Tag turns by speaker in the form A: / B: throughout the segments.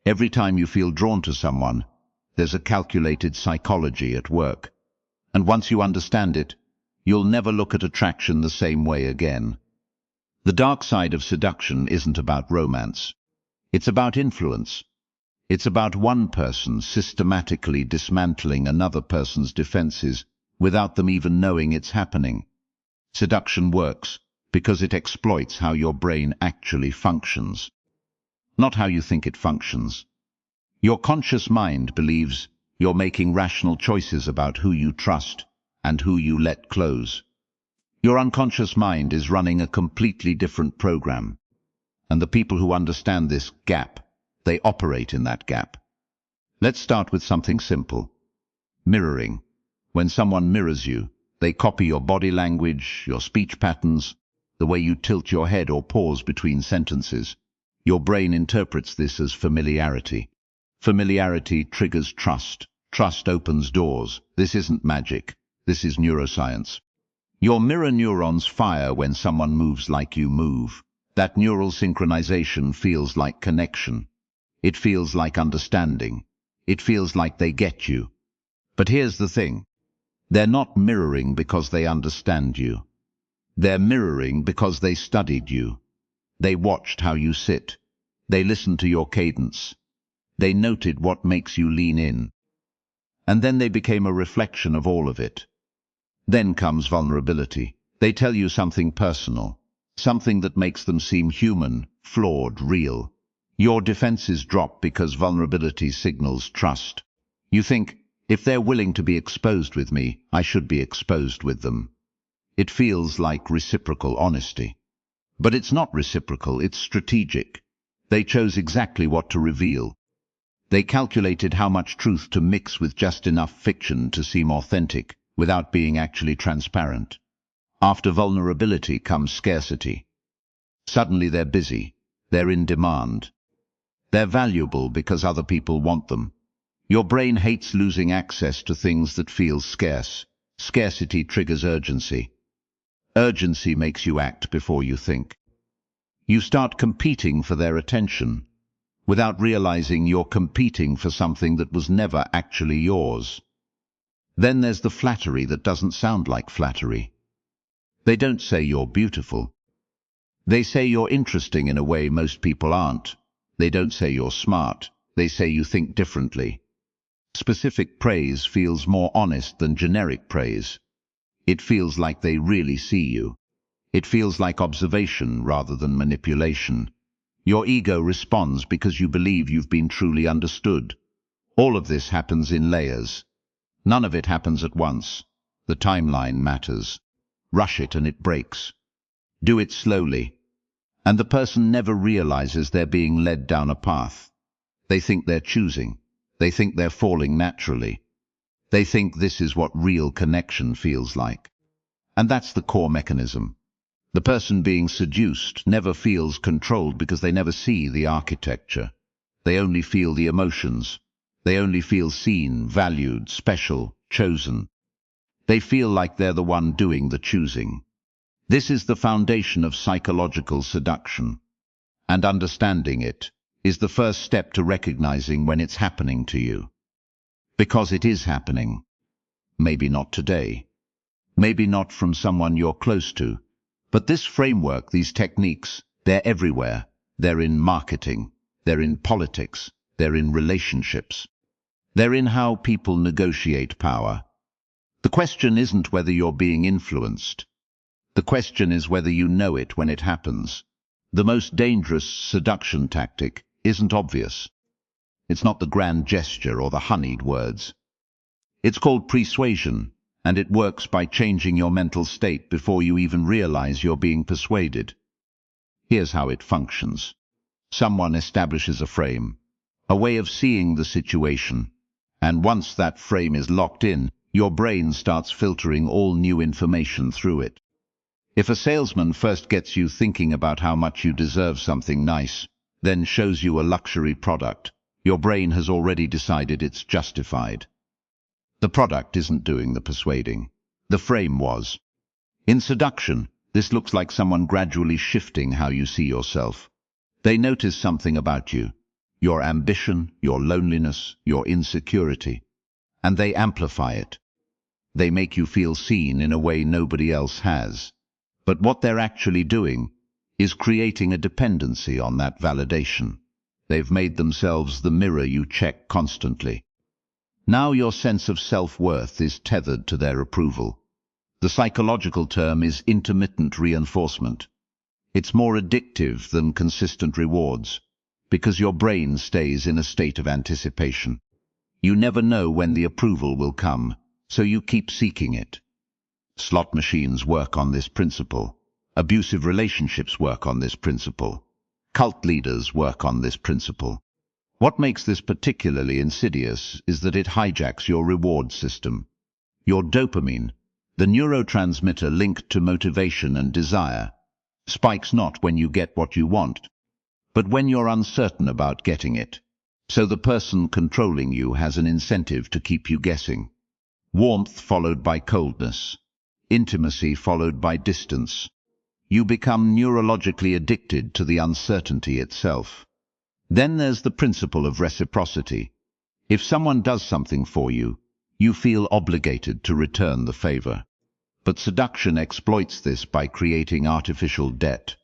A: Every time you feel drawn to someone, there's a calculated psychology at work. And once you understand it, you'll never look at attraction the same way again. The dark side of seduction isn't about romance. It's about influence. It's about one person systematically dismantling another person's defenses without them even knowing it's happening. Seduction works because it exploits how your brain actually functions, not how you think it functions. Your conscious mind believes you're making rational choices about who you trust and who you let close. Your unconscious mind is running a completely different program, and the people who understand this gap, they operate in that gap. Let's start with something simple. Mirroring. When someone mirrors you, they copy your body language, your speech patterns, the way you tilt your head or pause between sentences. Your brain interprets this as familiarity. Familiarity triggers trust. Trust opens doors. This isn't magic. This is neuroscience. Your mirror neurons fire when someone moves like you move. That neural synchronization feels like connection. It feels like understanding. It feels like they get you. But here's the thing. They're not mirroring because they understand you. They're mirroring because they studied you. They watched how you sit. They listened to your cadence. They noted what makes you lean in. And then they became a reflection of all of it. Then comes vulnerability. They tell you something personal, something that makes them seem human, flawed, real. Your defenses drop because vulnerability signals trust. You think, if they're willing to be exposed with me, I should be exposed with them. It feels like reciprocal honesty. But it's not reciprocal, it's strategic. They chose exactly what to reveal. They calculated how much truth to mix with just enough fiction to seem authentic, without being actually transparent. After vulnerability comes scarcity. Suddenly they're busy. They're in demand. They're valuable because other people want them. Your brain hates losing access to things that feel scarce. Scarcity triggers urgency. Urgency makes you act before you think. You start competing for their attention, without realizing you're competing for something that was never actually yours. Then there's the flattery that doesn't sound like flattery. They don't say you're beautiful. They say you're interesting in a way most people aren't. They don't say you're smart. They say you think differently. Specific praise feels more honest than generic praise. It feels like they really see you. It feels like observation rather than manipulation. Your ego responds because you believe you've been truly understood. All of this happens in layers. None of it happens at once. The timeline matters. Rush it and it breaks. Do it slowly. And the person never realizes they're being led down a path. They think they're choosing. They think they're falling naturally. They think this is what real connection feels like. And that's the core mechanism. The person being seduced never feels controlled because they never see the architecture. They only feel the emotions. They only feel seen, valued, special, chosen. They feel like they're the one doing the choosing. This is the foundation of psychological seduction, and understanding it is the first step to recognizing when it's happening to you. Because it is happening. Maybe not today. Maybe not from someone you're close to. But this framework, these techniques, they're everywhere. They're in marketing. They're in politics. They're in relationships. They're in how people negotiate power. The question isn't whether you're being influenced. The question is whether you know it when it happens. The most dangerous seduction tactic isn't obvious. It's not the grand gesture or the honeyed words. It's called persuasion, and it works by changing your mental state before you even realize you're being persuaded. Here's how it functions. Someone establishes a frame, a way of seeing the situation, and once that frame is locked in, your brain starts filtering all new information through it. If a salesman first gets you thinking about how much you deserve something nice, then shows you a luxury product, your brain has already decided it's justified. The product isn't doing the persuading. The frame was. In seduction, this looks like someone gradually shifting how you see yourself. They notice something about you. your ambition, your loneliness, your insecurity, and they amplify it. They make you feel seen in a way nobody else has. But what they're actually doing is creating a dependency on that validation. They've made themselves the mirror you check constantly. Now your sense of self-worth is tethered to their approval. The psychological term is intermittent reinforcement. It's more addictive than consistent rewards, because your brain stays in a state of anticipation. You never know when the approval will come, so you keep seeking it. Slot machines work on this principle. Abusive relationships work on this principle. Cult leaders work on this principle. What makes this particularly insidious is that it hijacks your reward system. Your dopamine, the neurotransmitter linked to motivation and desire, spikes not when you get what you want, but when you're uncertain about getting it. So the person controlling you has an incentive to keep you guessing. Warmth followed by coldness. Intimacy followed by distance. You become neurologically addicted to the uncertainty itself. Then there's the principle of reciprocity. If someone does something for you, you feel obligated to return the favor. But seduction exploits this by creating artificial debt.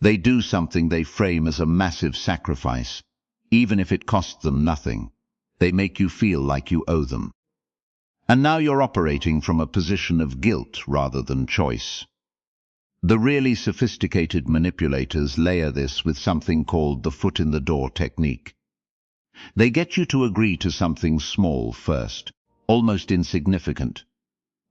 A: They do something they frame as a massive sacrifice, even if it costs them nothing. They make you feel like you owe them. And now you're operating from a position of guilt rather than choice. The really sophisticated manipulators layer this with something called the foot-in-the-door technique. They get you to agree to something small first, almost insignificant.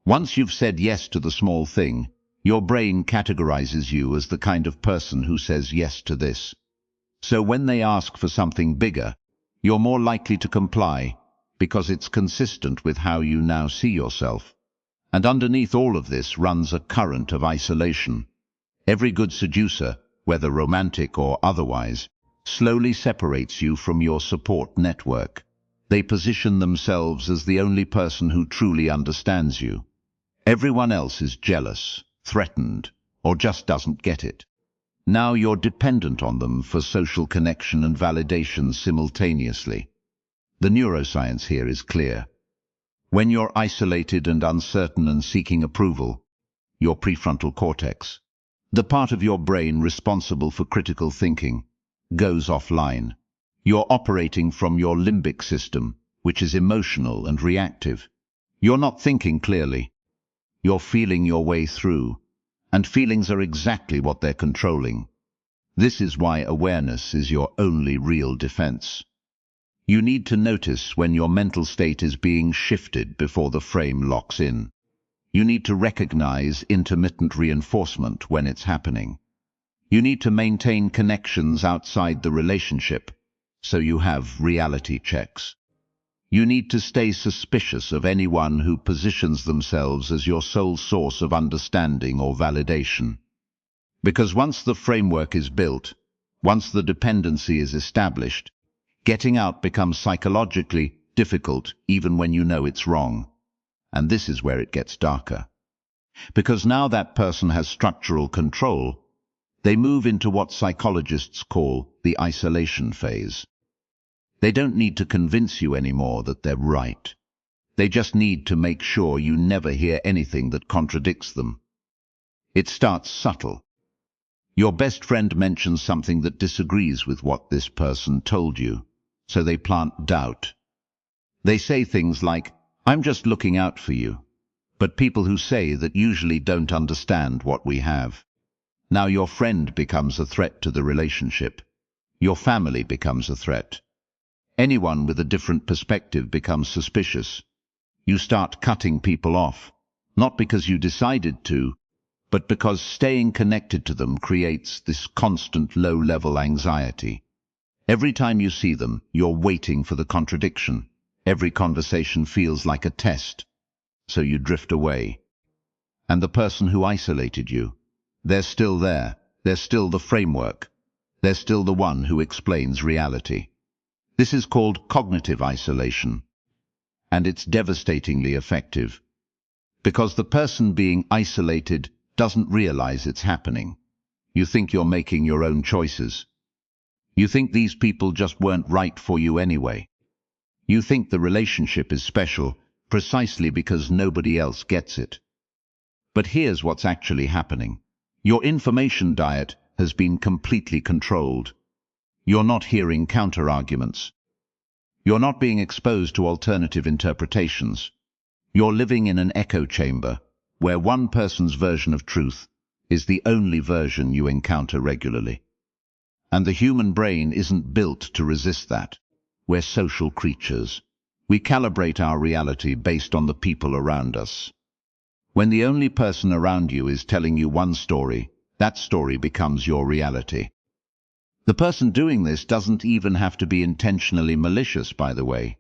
A: Once you've said yes to the small thing, your brain categorizes you as the kind of person who says yes to this. So when they ask for something bigger, you're more likely to comply, because it's consistent with how you now see yourself. And underneath all of this runs a current of isolation. Every good seducer, whether romantic or otherwise, slowly separates you from your support network. They position themselves as the only person who truly understands you. Everyone else is jealous, threatened, or just doesn't get it. Now you're dependent on them for social connection and validation simultaneously. The neuroscience here is clear. When you're isolated and uncertain and seeking approval, your prefrontal cortex, the part of your brain responsible for critical thinking, goes offline. You're operating from your limbic system, which is emotional and reactive. You're not thinking clearly. You're feeling your way through, and feelings are exactly what they're controlling. This is why awareness is your only real defense. You need to notice when your mental state is being shifted before the frame locks in. You need to recognize intermittent reinforcement when it's happening. You need to maintain connections outside the relationship, so you have reality checks. You need to stay suspicious of anyone who positions themselves as your sole source of understanding or validation. Because once the framework is built, once the dependency is established, getting out becomes psychologically difficult even when you know it's wrong. And this is where it gets darker. Because now that person has structural control, they move into what psychologists call the isolation phase. They don't need to convince you anymore that they're right. They just need to make sure you never hear anything that contradicts them. It starts subtle. Your best friend mentions something that disagrees with what this person told you, so they plant doubt. They say things like, "I'm just looking out for you." But people who say that usually don't understand what we have. Now your friend becomes a threat to the relationship. Your family becomes a threat. Anyone with a different perspective becomes suspicious. You start cutting people off, not because you decided to, but because staying connected to them creates this constant low-level anxiety. Every time you see them, you're waiting for the contradiction. Every conversation feels like a test, so you drift away. And the person who isolated you, they're still there. They're still the framework. They're still the one who explains reality. This is called cognitive isolation, and it's devastatingly effective, because the person being isolated doesn't realize it's happening. You think you're making your own choices. You think these people just weren't right for you anyway. You think the relationship is special precisely because nobody else gets it. But here's what's actually happening. Your information diet has been completely controlled. You're not hearing counter-arguments. You're not being exposed to alternative interpretations. You're living in an echo chamber where one person's version of truth is the only version you encounter regularly. And the human brain isn't built to resist that. We're social creatures. We calibrate our reality based on the people around us. When the only person around you is telling you one story, that story becomes your reality. The person doing this doesn't even have to be intentionally malicious, by the way.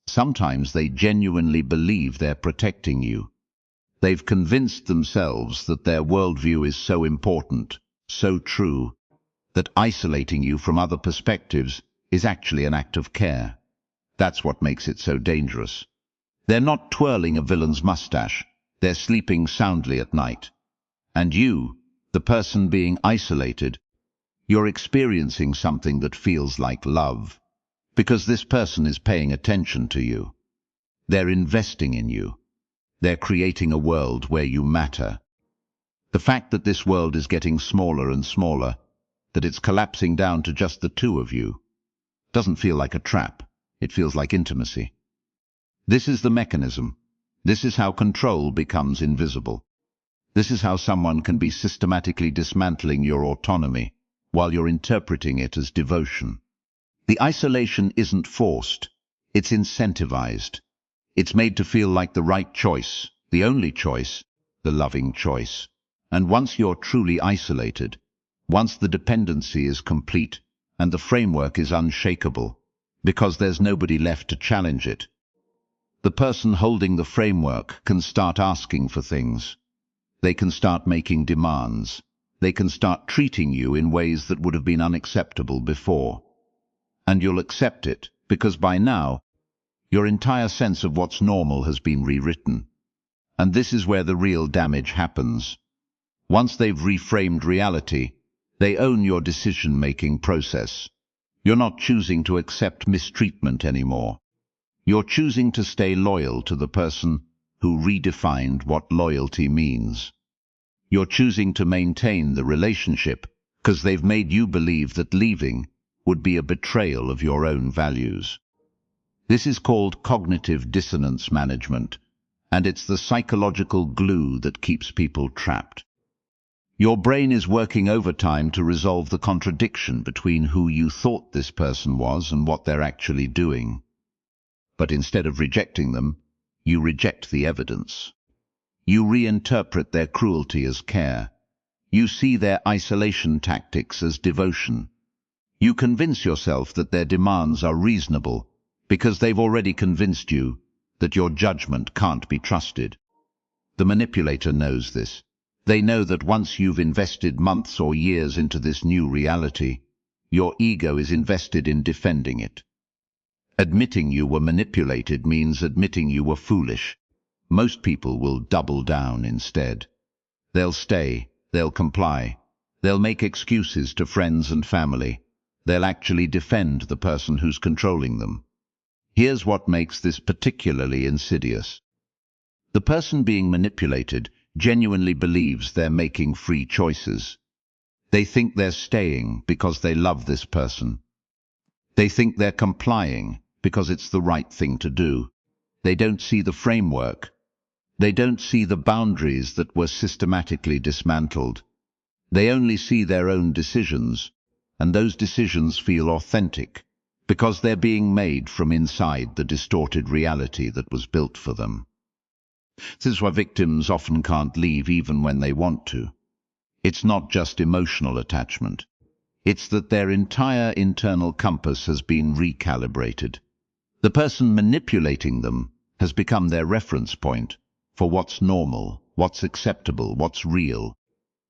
A: Sometimes they genuinely believe they're protecting you. They've convinced themselves that their worldview is so important, so true, that isolating you from other perspectives is actually an act of care. That's what makes it so dangerous. They're not twirling a villain's mustache. They're sleeping soundly at night. And you, the person being isolated, you're experiencing something that feels like love, because this person is paying attention to you. They're investing in you. They're creating a world where you matter. The fact that this world is getting smaller and smaller, that it's collapsing down to just the two of you, doesn't feel like a trap. It feels like intimacy. This is the mechanism. This is how control becomes invisible. This is how someone can be systematically dismantling your autonomy while you're interpreting it as devotion. The isolation isn't forced. It's incentivized. It's made to feel like the right choice, the only choice, the loving choice. And once you're truly isolated, once the dependency is complete and the framework is unshakable, because there's nobody left to challenge it, the person holding the framework can start asking for things. They can start making demands. They can start treating you in ways that would have been unacceptable before. And you'll accept it because by now, your entire sense of what's normal has been rewritten. And this is where the real damage happens. Once they've reframed reality, they own your decision-making process. You're not choosing to accept mistreatment anymore. You're choosing to stay loyal to the person who redefined what loyalty means. You're choosing to maintain the relationship because they've made you believe that leaving would be a betrayal of your own values. This is called cognitive dissonance management, and it's the psychological glue that keeps people trapped. Your brain is working overtime to resolve the contradiction between who you thought this person was and what they're actually doing. But instead of rejecting them, you reject the evidence. You reinterpret their cruelty as care. You see their isolation tactics as devotion. You convince yourself that their demands are reasonable because they've already convinced you that your judgment can't be trusted. The manipulator knows this. They know that once you've invested months or years into this new reality, your ego is invested in defending it. Admitting you were manipulated means admitting you were foolish. Most people will double down instead. They'll stay, they'll comply, they'll make excuses to friends and family. They'll actually defend the person who's controlling them. Here's what makes this particularly insidious. The person being manipulated genuinely believes they're making free choices. They think they're staying because they love this person. They think they're complying because it's the right thing to do. They don't see the framework. They don't see the boundaries that were systematically dismantled. They only see their own decisions, and those decisions feel authentic because they're being made from inside the distorted reality that was built for them. This is why victims often can't leave even when they want to. It's not just emotional attachment. It's that their entire internal compass has been recalibrated. The person manipulating them has become their reference point for what's normal, what's acceptable, what's real.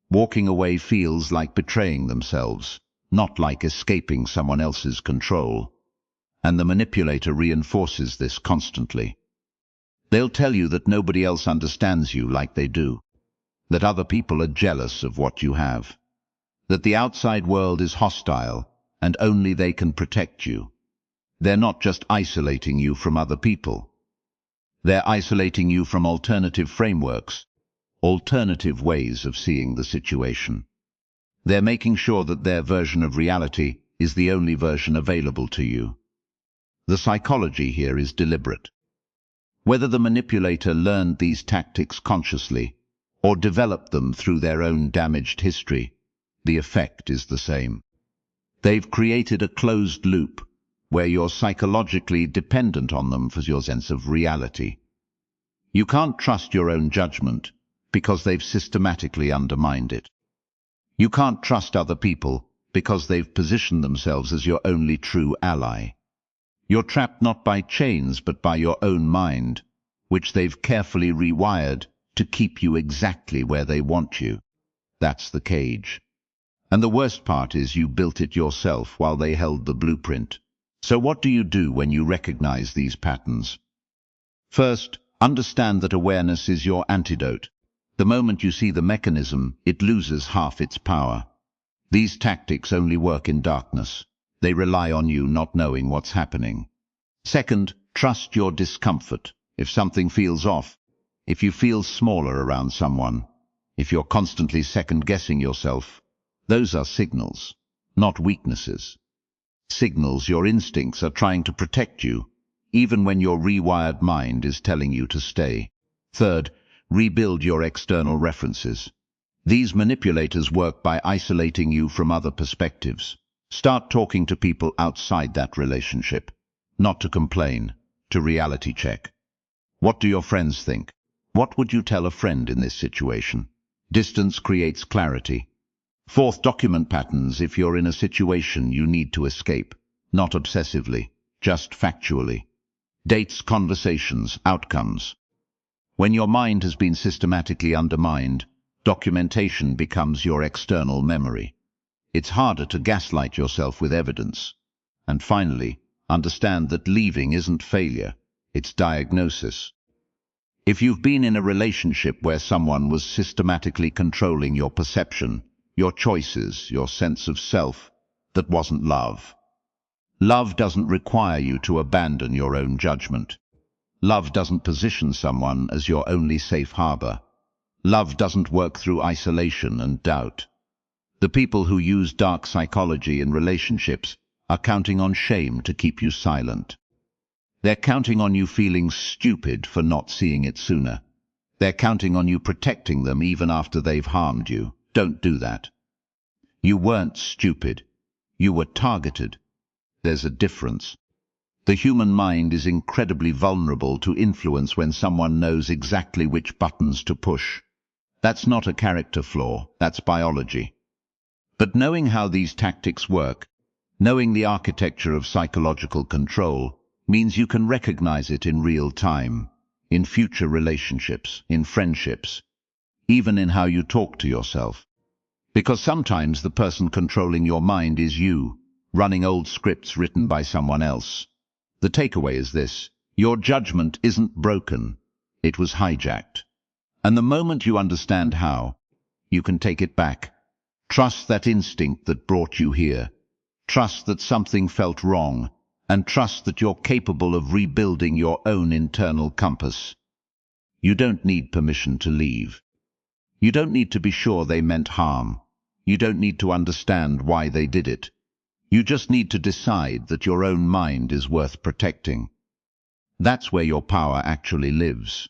A: Walking away feels like betraying themselves, not like escaping someone else's control. And the manipulator reinforces this constantly. They'll tell you that nobody else understands you like they do, that other people are jealous of what you have, that the outside world is hostile and only they can protect you. They're not just isolating you from other people. They're isolating you from alternative frameworks, alternative ways of seeing the situation. They're making sure that their version of reality is the only version available to you. The psychology here is deliberate. Whether the manipulator learned these tactics consciously or developed them through their own damaged history, the effect is the same. They've created a closed loop where you're psychologically dependent on them for your sense of reality. You can't trust your own judgment because they've systematically undermined it. You can't trust other people because they've positioned themselves as your only true ally. You're trapped not by chains but by your own mind, which they've carefully rewired to keep you exactly where they want you. That's the cage. And the worst part is you built it yourself while they held the blueprint. So what do you do when you recognize these patterns? First, understand that awareness is your antidote. The moment you see the mechanism, it loses half its power. These tactics only work in darkness. They rely on you not knowing what's happening. Second, trust your discomfort. If something feels off, if you feel smaller around someone, if you're constantly second-guessing yourself, those are signals, not weaknesses. Signals your instincts are trying to protect you, even when your rewired mind is telling you to stay. Third, rebuild your external references. These manipulators work by isolating you from other perspectives. Start talking to people outside that relationship, not to complain, to reality check. What do your friends think? What would you tell a friend in this situation? Distance creates clarity. Fourth, document patterns if you're in a situation you need to escape, not obsessively, just factually. Dates, conversations, outcomes. When your mind has been systematically undermined, documentation becomes your external memory. It's harder to gaslight yourself with evidence. And finally, understand that leaving isn't failure, it's diagnosis. If you've been in a relationship where someone was systematically controlling your perception, your choices, your sense of self, that wasn't love. Love doesn't require you to abandon your own judgment. Love doesn't position someone as your only safe harbor. Love doesn't work through isolation and doubt. The people who use dark psychology in relationships are counting on shame to keep you silent. They're counting on you feeling stupid for not seeing it sooner. They're counting on you protecting them even after they've harmed you. Don't do that. You weren't stupid. You were targeted. There's a difference. The human mind is incredibly vulnerable to influence when someone knows exactly which buttons to push. That's not a character flaw, that's biology. But knowing how these tactics work, knowing the architecture of psychological control, means you can recognize it in real time, in future relationships, in friendships, even in how you talk to yourself. Because sometimes the person controlling your mind is you, running old scripts written by someone else. The takeaway is this: your judgment isn't broken, it was hijacked. And the moment you understand how, you can take it back. Trust that instinct that brought you here. Trust that something felt wrong, and trust that you're capable of rebuilding your own internal compass. You don't need permission to leave. You don't need to be sure they meant harm. You don't need to understand why they did it. You just need to decide that your own mind is worth protecting. That's where your power actually lives.